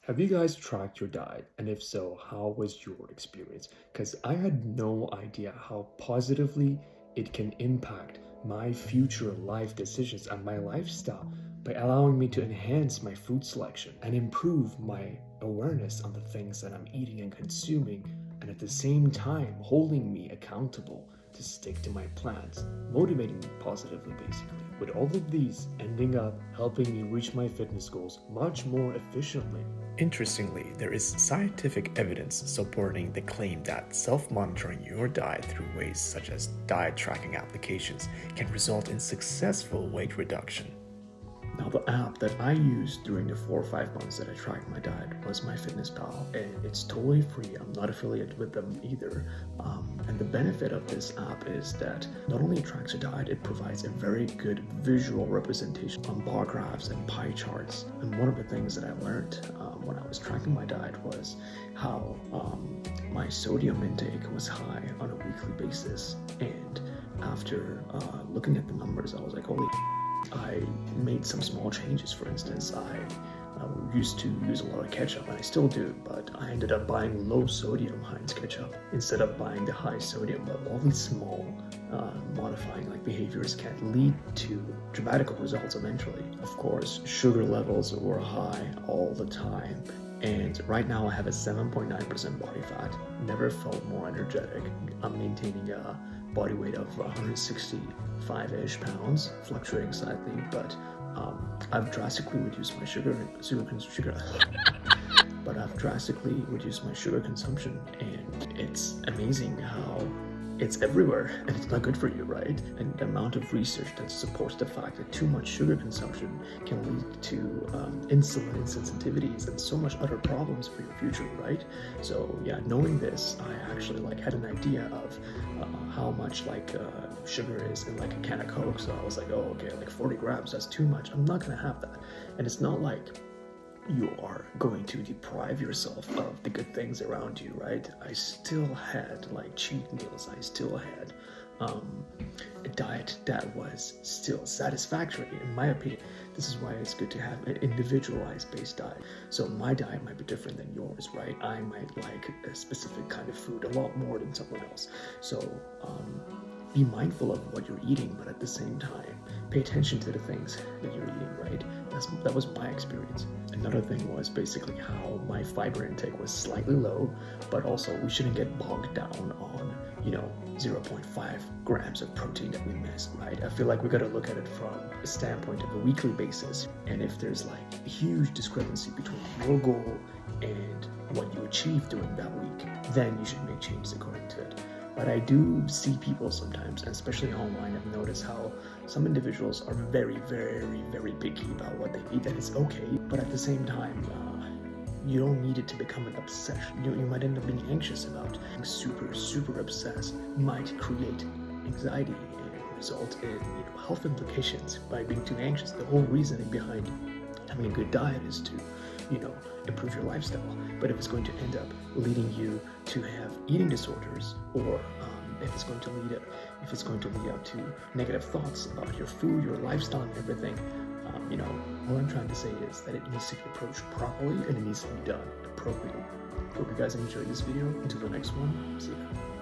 Have you guys tracked your diet? And if so, how was your experience? Because I had no idea how positively it can impact my future life decisions and my lifestyle by allowing me to enhance my food selection and improve my awareness on the things that I'm eating and consuming, and at the same time holding me accountable to stick to my plans, motivating me positively basically. With all of these ending up helping me reach my fitness goals much more efficiently. Interestingly, there is scientific evidence supporting the claim that self-monitoring your diet through ways such as diet tracking applications can result in successful weight reduction. Now, the app that I used during the 4 or 5 months that I tracked my diet was MyFitnessPal, and it's totally free. I'm not affiliated with them either. And the benefit of this app is that not only it tracks your diet, it provides a very good visual representation on bar graphs and pie charts. And one of the things that I learned when I was tracking my diet was how my sodium intake was high on a weekly basis. And after looking at the numbers, I was like, holy, I made some small changes. For instance, I used to use a lot of ketchup, and I still do, but I ended up buying low sodium Heinz ketchup instead of buying the high sodium. But all these small modifying behaviors can lead to dramatic results eventually. Of course, sugar levels were high all the time, and right now I have a 7.9% body fat. Never felt more energetic. I'm maintaining a body weight of 165-ish pounds, fluctuating slightly, but I've drastically reduced my I've drastically reduced my sugar consumption, and it's amazing how it's everywhere and it's not good for you, right? And the amount of research that supports the fact that too much sugar consumption can lead to insulin insensitivities and so much other problems for your future, right? So yeah, knowing this, I actually had an idea of how much sugar is in a can of Coke. So I was like, oh, okay, 40 grams, that's too much. I'm not gonna have that. And it's not like you are going to deprive yourself of the good things around you, right? I still had cheat meals. I still had a diet that was still satisfactory, in my opinion. This is why it's good to have an individualized based diet. So my diet might be different than yours, right? I might like a specific kind of food a lot more than someone else. So be mindful of what you're eating, but at the same time, pay attention to the things that you're eating, right? That was my experience. Another thing was basically how my fiber intake was slightly low, but also we shouldn't get bogged down on, 0.5 grams of protein that we missed, right? I feel like we got to look at it from a standpoint of a weekly basis. And if there's a huge discrepancy between your goal and what you achieve during that week, then you should make changes according to it. But I do see people sometimes, and especially online, I've noticed how some individuals are very, very, very picky about what they eat, and it's okay. But at the same time, you don't need it to become an obsession. You might end up being anxious about being super, super obsessed. Might create anxiety and result in health implications by being too anxious. The whole reasoning behind having a good diet is to improve your lifestyle. But if it's going to end up leading you to have eating disorders, or if it's going to lead up to negative thoughts about your food, your lifestyle, and everything, all I'm trying to say is that it needs to be approached properly and it needs to be done appropriately. Hope you guys enjoyed this video. Until the next one, see ya.